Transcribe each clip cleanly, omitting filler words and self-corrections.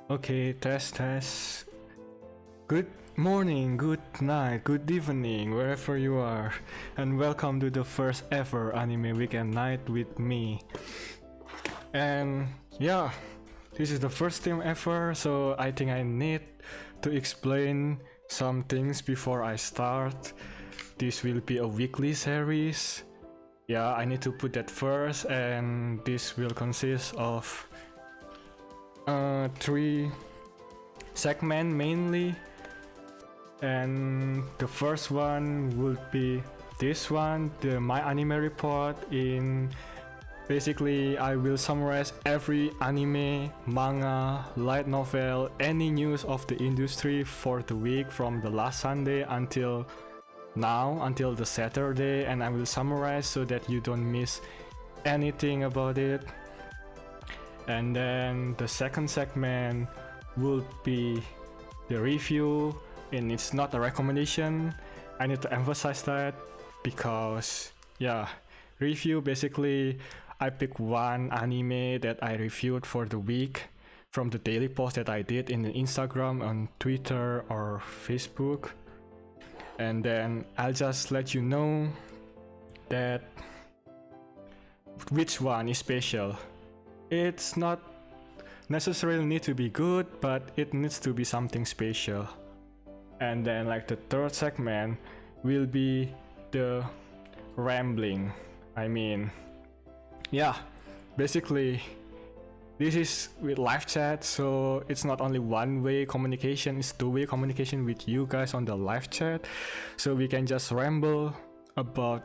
Okay, test. Good morning, good night, good evening, wherever you are, and welcome to the first ever anime weekend night with me. And yeah, this is the first time ever, so I think I need to explain some things before I start. This will be a weekly series. Yeah, I need to put that first, and this will consist of three segments mainly. And the first one would be this one, the My Anime Report. In basically, I will summarize every anime, manga, light novel, any news of the industry for the week from the last Sunday until now, until the Saturday, and I will summarize so that you don't miss anything about it. And then the second segment would be the review, and it's not a recommendation. I need to emphasize that because yeah, review basically I pick one anime that I reviewed for the week from the daily post that I did in Instagram, on Twitter or Facebook, and then I'll just let you know that which one is special. It's not necessarily need to be good, but it needs to be something special. And then like the third segment will be the rambling. I mean, yeah, basically this is with live chat, so it's not only one-way communication, it's two-way communication with you guys on the live chat. So we can just ramble about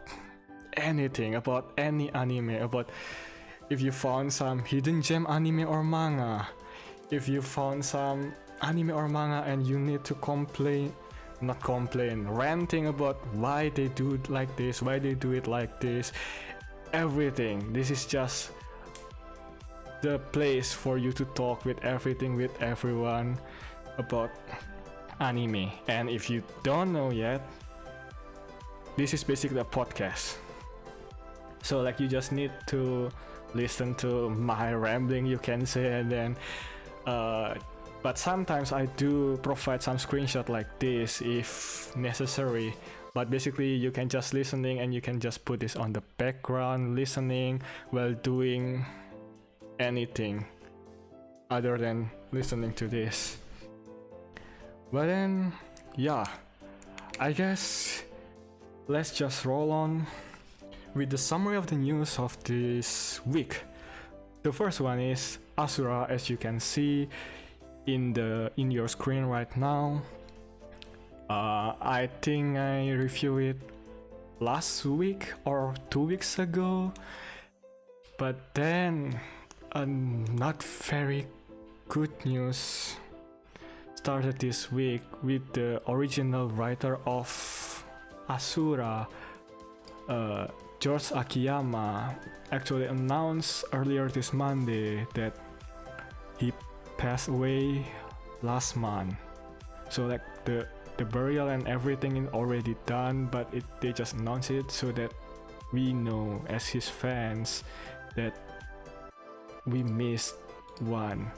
anything, about any anime, about if you found some hidden gem anime or manga, if you found some anime or manga and you need to ranting about why they do it like this, why they do it like this, everything. This is just the place for you to talk with everything, with everyone about anime. And if you don't know yet, this is basically a podcast. So like you just need to listen to my rambling, you can say, and then but sometimes I do provide some screenshot like this if necessary. But basically you can just listening and you can just put this on the background listening while doing anything other than listening to this. But then yeah, I guess let's just roll on with the summary of the news of this week. The first one is Asura, as you can see in your screen right now. I think I reviewed it last week or 2 weeks ago, but then not very good news started this week with the original writer of Asura, George Akiyama, actually announced earlier this Monday that he passed away last month. So like the burial and everything is already done, but they just announced it so that we know as his fans that we missed one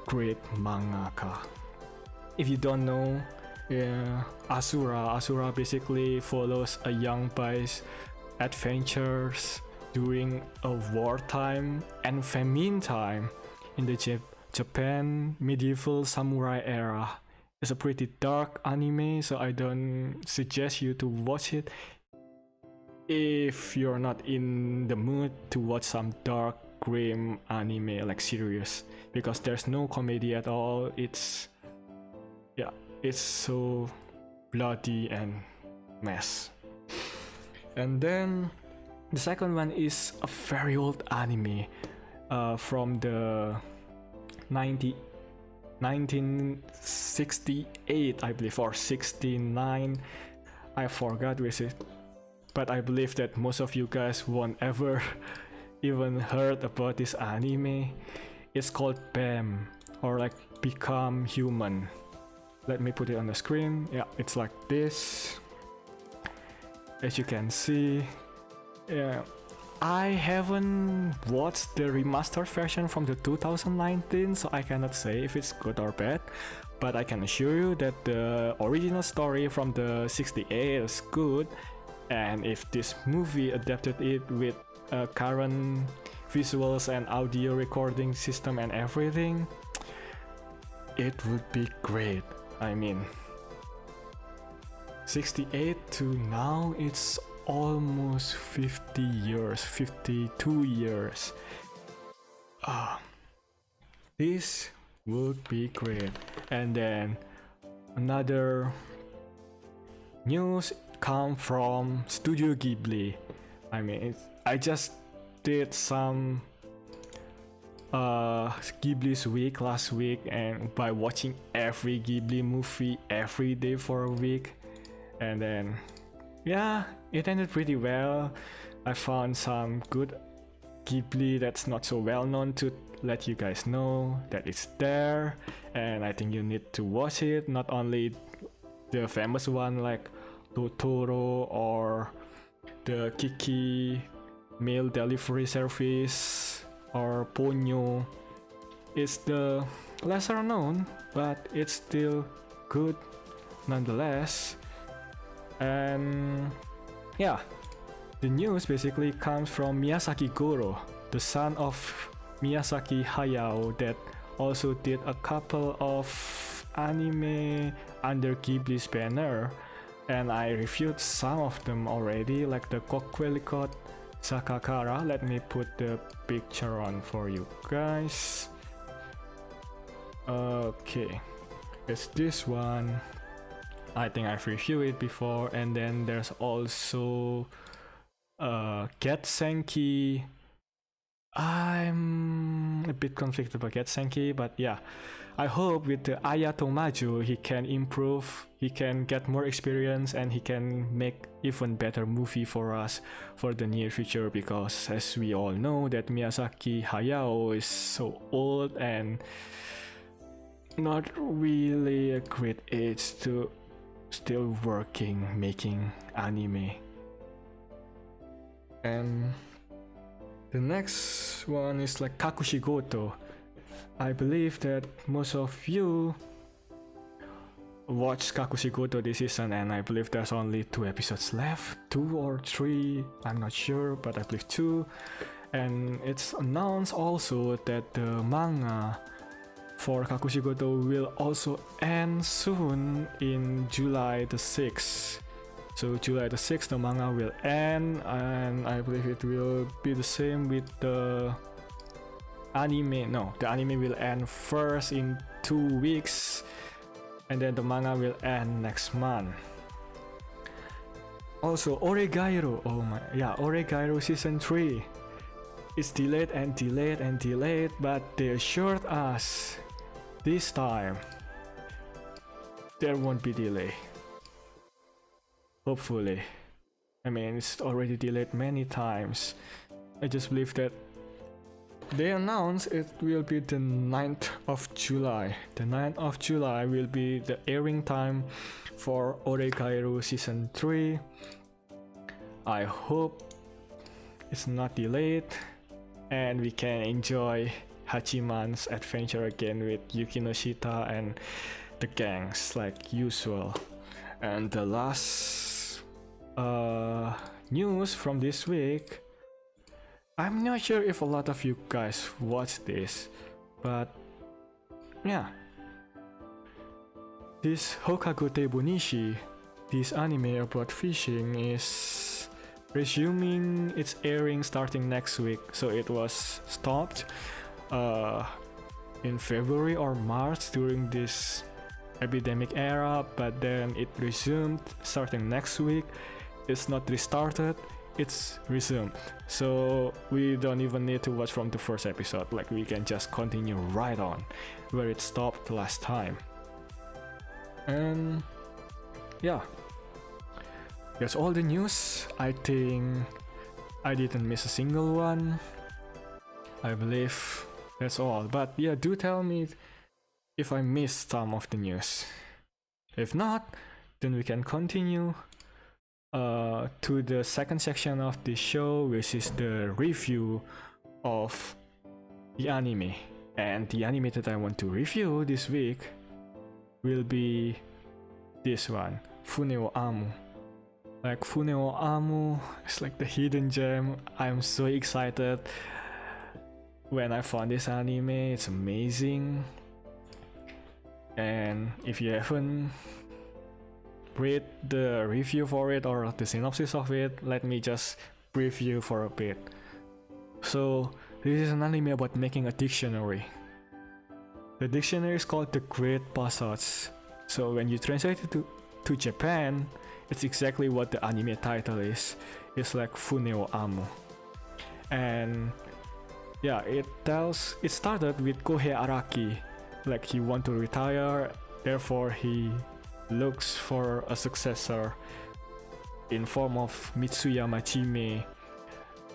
great mangaka. If you don't know, Asura basically follows a young boy's adventures during a wartime and famine time in the Japan medieval samurai era. It's a pretty dark anime, so I don't suggest you to watch it if you're not in the mood to watch some dark grim anime like serious, because there's no comedy at all. It's so bloody and mess. And then the second one is a very old anime from the 1968, I believe, or 69. I forgot which it, but I believe that most of you guys won't ever even heard about this anime. It's called BAM, or like Become Human. Let me put it on the screen. Yeah, it's like this. As you can see, yeah, I haven't watched the remastered version from the 2019, so I cannot say if it's good or bad, but I can assure you that the original story from the 68 is good, and if this movie adapted it with current visuals and audio recording system and everything, it would be great. I mean, 68 to now, it's almost 50 years, 52 years. This would be great. And then another news come from Studio Ghibli. I mean, I just did some Ghibli's week last week, and by watching every Ghibli movie every day for a week, and then yeah, it ended pretty well. I found some good Ghibli that's not so well known to let you guys know that it's there, and I think you need to watch it. Not only the famous one like Totoro or the Kiki mail delivery service or Ponyo. It's the lesser known, but it's still good nonetheless. And yeah, the news basically comes from Miyazaki Goro, the son of Miyazaki Hayao, that also did a couple of anime under Ghibli's banner, and I reviewed some of them already, like the Kokwellicot Sakakara. Let me put the picture on for you guys. Okay, it's this one. I think I've reviewed it before. And then there's also Getsenki. I'm a bit conflicted about Getsenki, but yeah, I hope with the Ayato Maju he can improve, he can get more experience, and he can make even better movie for us for the near future, because as we all know that Miyazaki Hayao is so old and not really a great age to still working making anime. And the next one is like Kakushigoto. I believe that most of you watched Kakushigoto this season, and I believe there's only 2 episodes left, 2 or 3, I'm not sure, but I believe 2. And it's announced also that the manga for Kakushigoto will also end soon in July the 6th. So July the 6th the manga will end, and I believe it will be the same with the anime. No, the anime will end first in 2 weeks, and then the manga will end next month. Also, Oregairo, oh my, yeah, Oregairo season 3 is delayed and delayed and delayed, but they assured us this time there won't be delay. Hopefully. I mean, it's already delayed many times. I just believe that they announced it will be the 9th of July. The 9th of July will be the airing time for Oregairo season 3. I hope it's not delayed and we can enjoy Hachiman's adventure again with Yukinoshita and the gangs like usual. And the last news from this week, I'm not sure if a lot of you guys watch this, but yeah, this Hokagote Bonishi, this anime about fishing, is resuming its airing starting next week. So it was stopped in February or March during this epidemic era, but then it resumed starting next week. It's not restarted, it's resumed. So we don't even need to watch from the first episode, like we can just continue right on where it stopped last time. And yeah, that's all the news. I think I didn't miss a single one. I believe that's all. But yeah, do tell me if I missed some of the news. If not, then we can continue. to the second section of the show, which is the review of the anime. And the anime that I want to review this week will be this one, Funeo Amu. Like Funeo Amu is like the hidden gem. I'm so excited when I found this anime. It's amazing. And if you haven't read the review for it or the synopsis of it, let me just brief you for a bit. So this is an anime about making a dictionary. The dictionary is called the Great Passage. So when you translate it to Japan, it's exactly what the anime title is. It's like Funeo Amu. And yeah, it started with Kohei Araki. Like he want to retire, therefore he looks for a successor in form of Mitsuya Machime,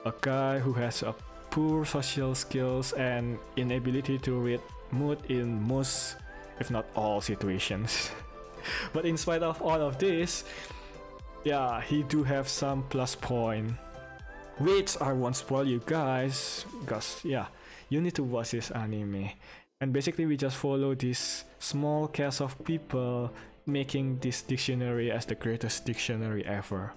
a guy who has a poor social skills and inability to read mood in most, if not all, situations. But in spite of all of this, yeah, he do have some plus point, which I won't spoil you guys, because yeah, you need to watch this anime. And basically we just follow this small cast of people making this dictionary as the greatest dictionary ever.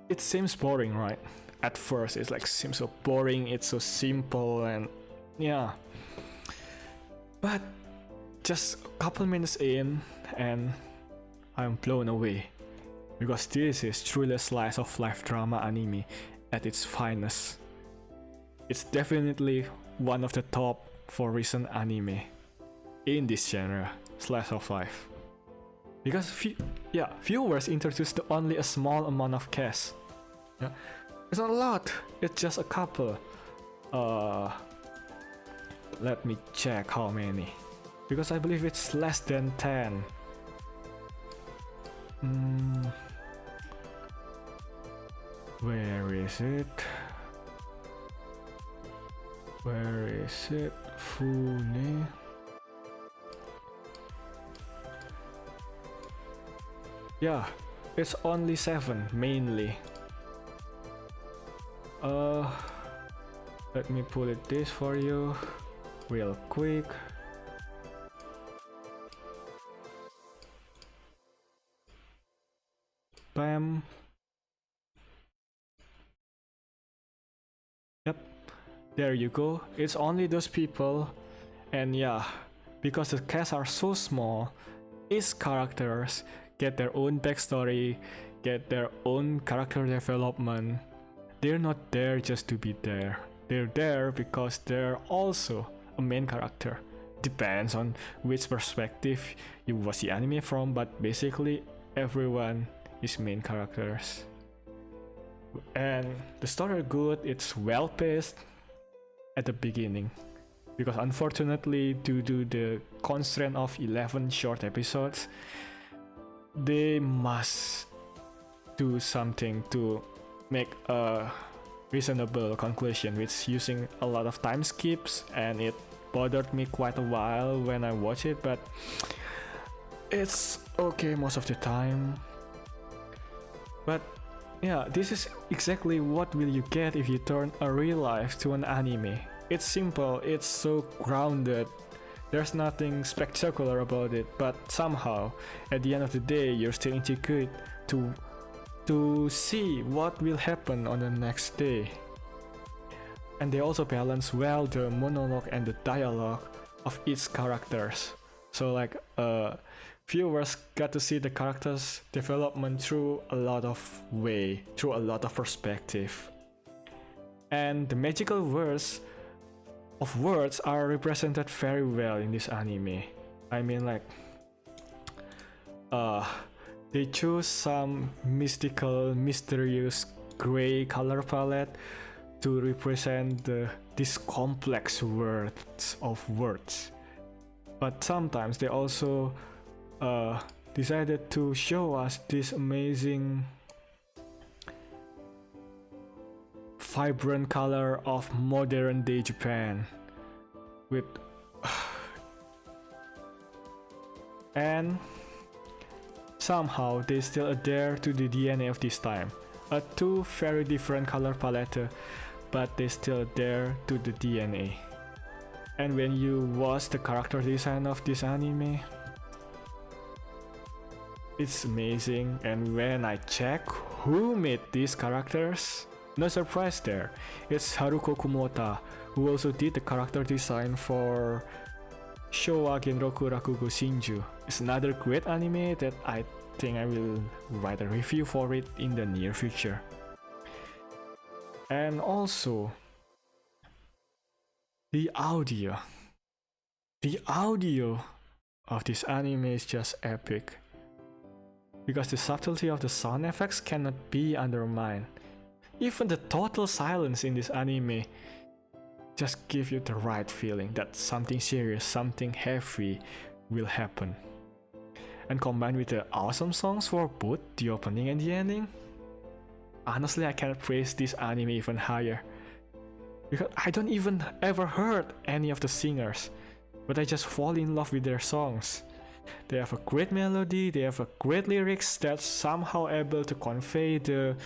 It seems boring, right? At first it's like seems so boring, it's so simple, and yeah. But just a couple minutes in and I'm blown away, because this is truly a slice of life drama anime at its finest. It's definitely one of the top 4 recent anime in this genre, slice of life. Because viewers introduced to only a small amount of cast. Yeah. It's not a lot, it's just a couple. Let me check how many. Because I believe it's less than 10. Where is it? Where is it? Fune. Yeah, it's only 7 mainly. Let me pull it this for you real quick. Bam. Yep, there you go. It's only those people. And yeah, because the casts are so small, each characters get their own backstory, get their own character development. They're not there just to be there. They're there because they're also a main character. Depends on which perspective you watch the anime from, but basically everyone is main characters. And the story good, it's well paced at the beginning. Because unfortunately, due to the constraint of 11 short episodes, they must do something to make a reasonable conclusion, which using a lot of time skips, and it bothered me quite a while when I watch it, but it's okay most of the time. But yeah, this is exactly what will you get if you turn a real life to an anime. It's simple, it's so grounded, there's nothing spectacular about it, but somehow at the end of the day you're still intrigued to see what will happen on the next day. And they also balance well the monologue and the dialogue of each characters. So like viewers got to see the characters' development through a lot of way, through a lot of perspective. And the magical words are represented very well in this anime. I mean, like they choose some mystical, mysterious gray color palette to represent these complex words of words. But sometimes they also decided to show us this amazing vibrant color of modern day Japan with and Somehow they still adhere to the DNA of this time. A two very different color palette, but they still adhere to the DNA. And when you watch the character design of this anime, it's amazing. And when I check who made these characters, no surprise there. It's Haruko Kumota, who also did the character design for Showa Genroku Rakugo Shinju. It's another great anime that I think I will write a review for it in the near future. And also, the audio of this anime is just epic. Because the subtlety of the sound effects cannot be undermined. Even the total silence in this anime just gives you the right feeling that something serious, something heavy will happen. And combined with the awesome songs for both the opening and the ending, honestly I cannot praise this anime even higher. Because I don't even ever heard any of the singers, but I just fall in love with their songs. They have a great melody, they have a great lyrics that's somehow able to convey the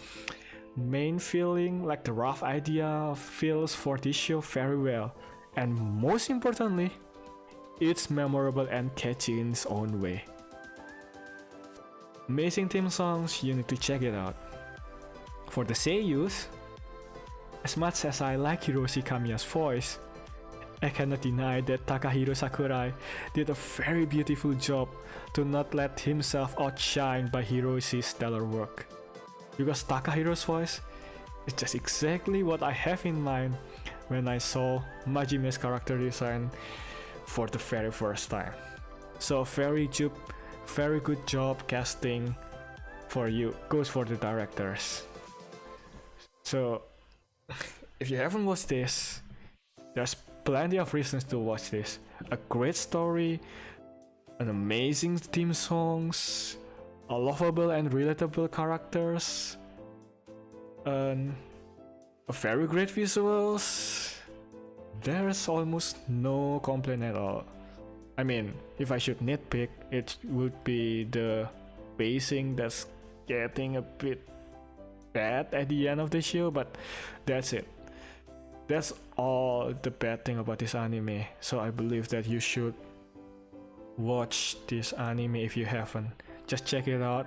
main feeling, like the rough idea of feels for this show very well. And most importantly, it's memorable and catchy in its own way. Amazing theme songs, you need to check it out. For the seiyus, as much as I like Hiroshi Kamiya's voice, I cannot deny that Takahiro Sakurai did a very beautiful job to not let himself outshine by Hiroshi's stellar work. Because Takahiro's voice is just exactly what I have in mind when I saw Majime's character design for the very first time. So very good job casting for you, goes for the directors. So if you haven't watched this, there's plenty of reasons to watch this. A great story, an amazing theme songs, a lovable and relatable characters, and a very great visuals. There's almost no complaint at all. I mean, if I should nitpick, it would be the pacing that's getting a bit bad at the end of the show, but that's it. That's all the bad thing about this anime. So I believe that you should watch this anime if you haven't. Just check it out.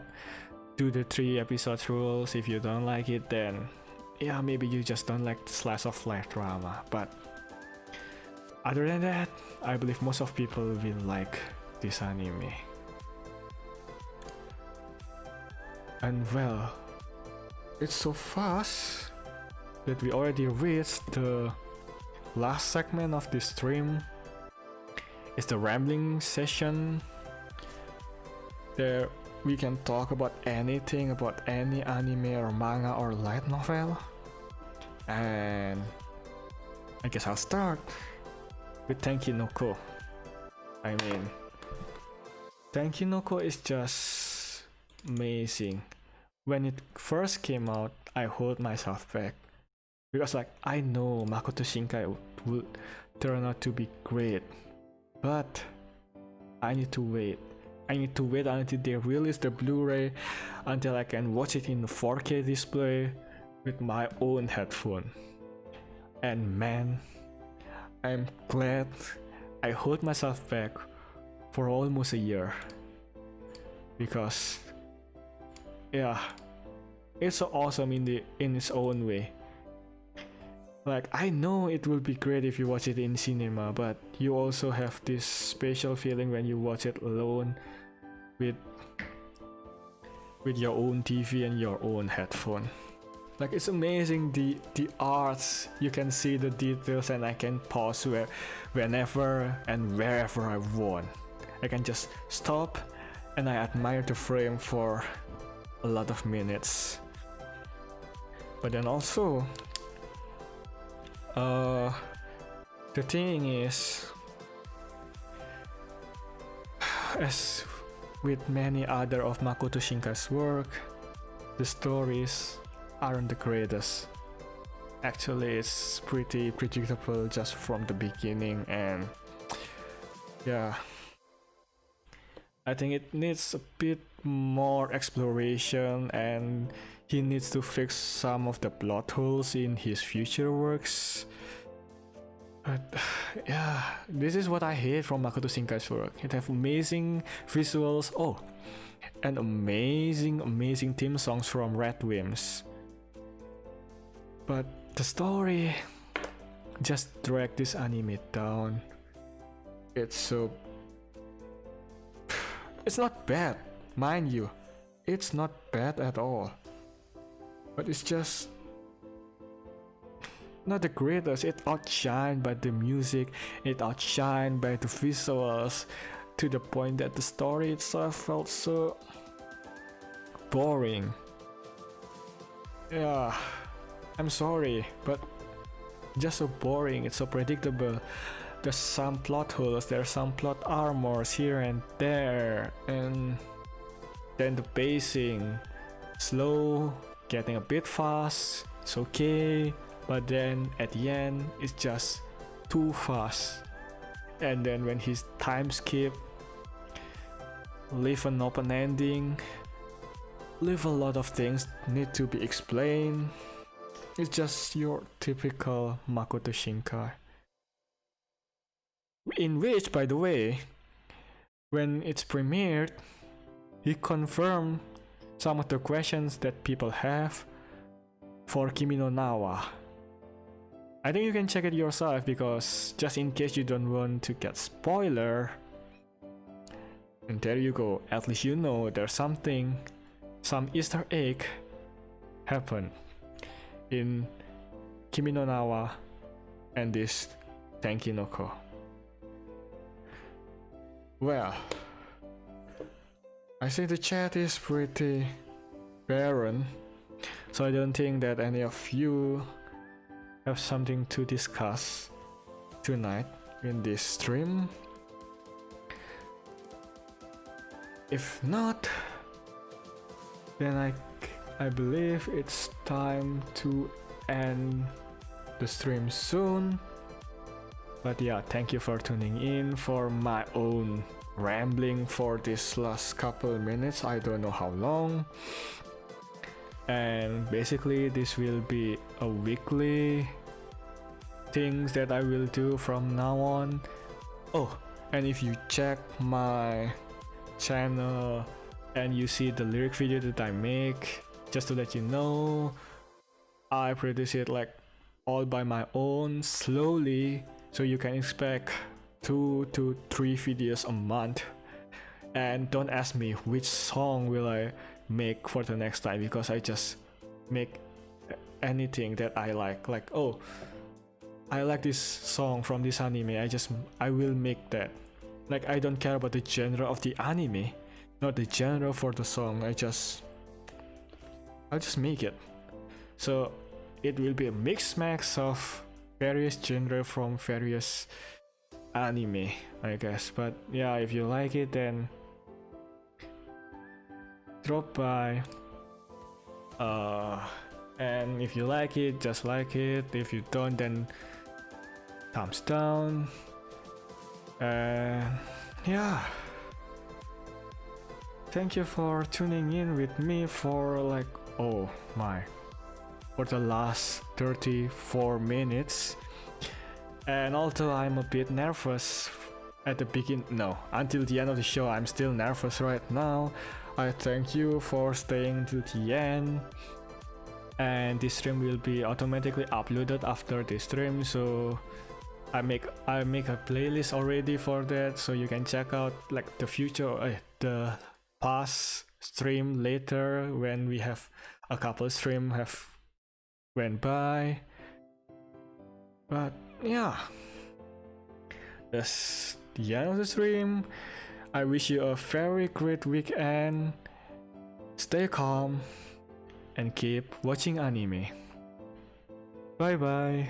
Do the 3 episodes rules. If you don't like it, then yeah, maybe you just don't like slice of life drama. But other than that, I believe most of people will like this anime. And well, it's so fast that we already reached the last segment of this stream. It's the rambling session. There we can talk about anything, about any anime or manga or light novel. And I guess I'll start with Tenki no Ko. I mean, Tenki no Ko is just amazing. When it first came out, I hold myself back. Because like, I know Makoto Shinkai would turn out to be great. But I need to wait. I need to wait until they release the Blu-ray, until I can watch it in 4K display with my own headphone. And man, I'm glad I hold myself back for almost a year. Because yeah, it's so awesome in its own way. Like, I know it will be great if you watch it in cinema, but you also have this special feeling when you watch it alone with your own TV and your own headphone. Like, it's amazing, the arts, you can see the details, and I can pause whenever and wherever I want. I can just stop and I admire the frame for a lot of minutes. But then also, the thing is, as with many other of Makoto Shinkai's work, the stories aren't the greatest. Actually, it's pretty predictable just from the beginning, and yeah, I think it needs a bit more exploration, and he needs to fix some of the plot holes in his future works. But yeah, this is what I hate from Makoto Shinkai's work. It has amazing visuals, and amazing theme songs from Red Wimps. But the story just dragged this anime down. It's not bad, mind you. It's not bad at all. But it's just not the greatest. It outshined by the music, it outshined by the visuals, to the point that the story itself felt so boring. Yeah, I'm sorry, but just so boring, it's so predictable. There's some plot holes, there's some plot armors here and there, and then the pacing, slow, getting a bit fast, it's okay, but then at the end it's just too fast. And then when his time skip, leave an open ending, leave a lot of things need to be explained. It's just your typical Makoto Shinkai. In which, by the way, when it's premiered, he confirmed some of the questions that people have for Kimi no Nawa. I think you can check it yourself, because just in case you don't want to get spoiler, and there you go, at least you know there's some Easter egg happened in Kimi no Nawa and this Tenkinoko. Well, I think the chat is pretty barren, so I don't think that any of you have something to discuss tonight in this stream. If not, then I believe it's time to end the stream soon. But yeah, thank you for tuning in for my own rambling for this last couple minutes. I don't know how long. And basically this will be a weekly things that I will do from now on. Oh, and if you check my channel and you see the lyric video that I make, just to let you know, I produce it like all by my own, slowly, so you can expect 2 to 3 videos a month. And don't ask me which song will I make for the next time, because I just make anything that I like oh, I like this song from this anime, I will make that. Like, I don't care about the genre of the anime, not the genre for the song. I'll just make it. So it will be a mix max of various genre from various anime, I guess. But yeah, if you like it, then drop by. And if you like it, just like it. If you don't, then thumbs down. Yeah, thank you for tuning in with me for for the last 34 minutes. And although I'm a bit nervous at the beginning, until the end of the show, I'm still nervous right now. I thank you for staying till the end. And this stream will be automatically uploaded after this stream, so I make a playlist already for that, so you can check out like the past stream later when we have a couple stream have went by. But yeah, that's the end of the stream. I wish you a very great weekend. Stay calm and keep watching anime. Bye bye.